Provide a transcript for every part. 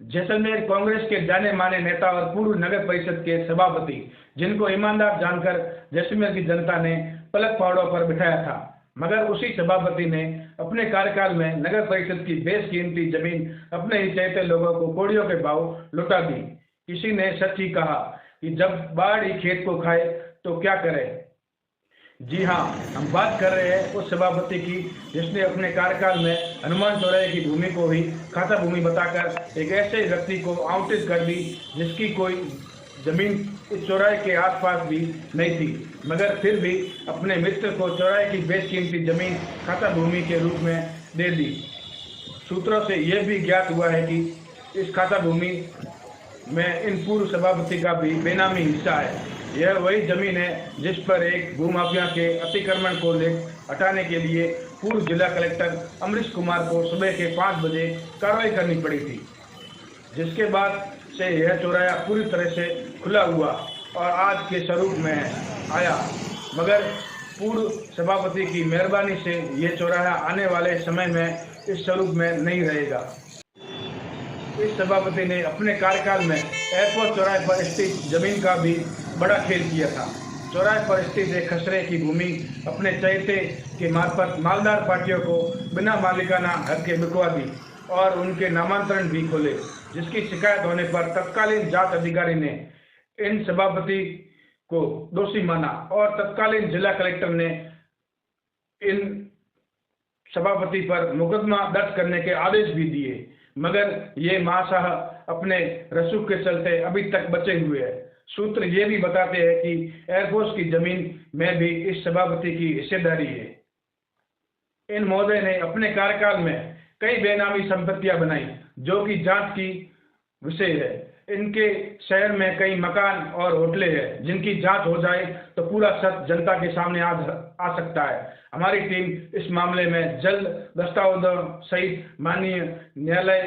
जैसलमेर कांग्रेस के जाने माने नेता और पूर्व नगर परिषद के सभापति, जिनको ईमानदार जानकर जैसलमेर की जनता ने पलक पहाड़ों पर बिठाया था, मगर उसी सभापति ने अपने कार्यकाल में नगर परिषद की बेशकीमती जमीन अपने ही चहेते लोगों को कौड़ियों के भाव लौटा दी। किसी ने सच ही कहा कि जब बाढ़ ही खेत को खाए तो क्या करे। जी हाँ, हम बात कर रहे हैं उस सभापति की जिसने अपने कार्यकाल में हनुमान चौराहे की भूमि को ही खाता भूमि बताकर एक ऐसे व्यक्ति को आवंटित कर दी जिसकी कोई जमीन इस चौराहे के आसपास भी नहीं थी, मगर फिर भी अपने मित्र को चौराहे की बेशकीमती जमीन खाता भूमि के रूप में दे दी। सूत्रों से यह भी ज्ञात हुआ है कि इस खाता भूमि में इन पूर्व सभापति का भी बेनामी हिस्सा है। यह वही जमीन है जिस पर एक भूमाफिया के अतिक्रमण को हटाने के लिए पूर्व जिला कलेक्टर अमरीश कुमार को सुबह के 5 बजे कार्रवाई करनी पड़ी थी, जिसके बाद से यह चौराहा पूरी तरह से खुला हुआ और आज के स्वरूप में आया। मगर पूर्व सभापति की मेहरबानी से यह चौराहा आने वाले समय में इस स्वरूप में नहीं रहेगा। इस सभापति ने अपने कार्यकाल में एयरपोर्ट चौराहे पर स्थित जमीन का भी बड़ा खेल किया था। चौराहे पर स्थित एक खसरे की भूमि अपने चहेते के मार्फत मालदार पार्टियों को बिना मालिकाना हक के बिकवा दी और उनके नामांतरण भी खोले, जिसकी शिकायत होने पर तत्कालीन जांच अधिकारी ने इन सभापति को दोषी माना और तत्कालीन जिला कलेक्टर ने इन सभापति पर मुकदमा दर्ज करने के आदेश भी दिए, मगर ये महाशाह अपने रसूख के चलते अभी तक बचे हुए हैं। सूत्र ये भी बताते हैं कि एयरफोर्स की जमीन में भी इस सभापति की हिस्सेदारी है। इन महोदय ने अपने कार्यकाल में कई बेनामी संपत्तियां बनाई जो कि जांच की विषय है। इनके शहर में कई मकान और होटलें हैं जिनकी जांच हो जाए तो पूरा सत्य जनता के सामने आ सकता है। हमारी टीम इस मामले में जल्द दस्तावेजों सहित माननीय न्यायालय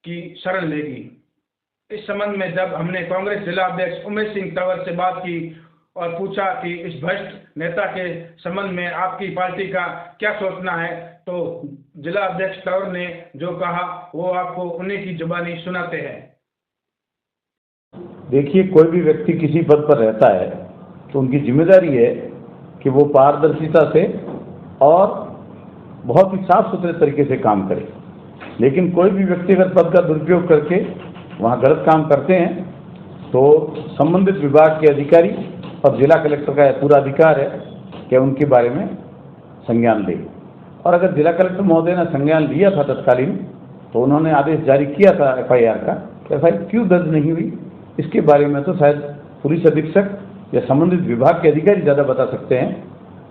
की शरण लेगी। इस संबंध में जब हमने कांग्रेस जिला अध्यक्ष उमेश सिंह तंवर से बात की और पूछा कि इस भ्रष्ट नेता के संबंध में आपकी पार्टी का क्या सोचना है, तो जिला अध्यक्ष तंवर ने जो कहा वो आपको उन्हीं की जुबानी सुनाते हैं। देखिए, कोई भी व्यक्ति किसी पद पर रहता है तो उनकी जिम्मेदारी है कि वो पारदर्शिता से और बहुत ही साफ सुथरे तरीके से काम करे। लेकिन कोई भी व्यक्तिगत पद का दुरुपयोग करके वहाँ गलत काम करते हैं तो संबंधित विभाग के अधिकारी और जिला कलेक्टर का पूरा अधिकार है कि उनके बारे में संज्ञान ले। और अगर जिला कलेक्टर महोदय ने संज्ञान लिया था तत्कालीन, तो उन्होंने आदेश जारी किया था FIR का। FIR क्यों दर्ज नहीं हुई, इसके बारे में तो शायद पुलिस अधीक्षक या संबंधित विभाग के अधिकारी ज़्यादा बता सकते हैं।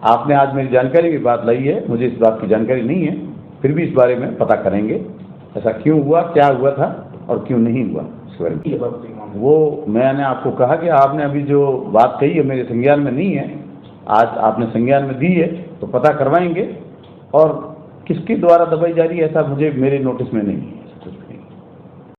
आपने आज मेरी जानकारी की बात लाई है, मुझे इस बात की जानकारी नहीं है, फिर भी इस बारे में पता करेंगे ऐसा क्यों हुआ, क्या हुआ था और क्यों नहीं हुआ। इस बारे में वो मैंने आपको कहा कि आपने अभी जो बात कही है मेरे संज्ञान में नहीं है। आज आपने संज्ञान में दी है तो पता करवाएंगे, और किसके द्वारा दबाई जा रही है ऐसा मुझे मेरे नोटिस में नहीं है।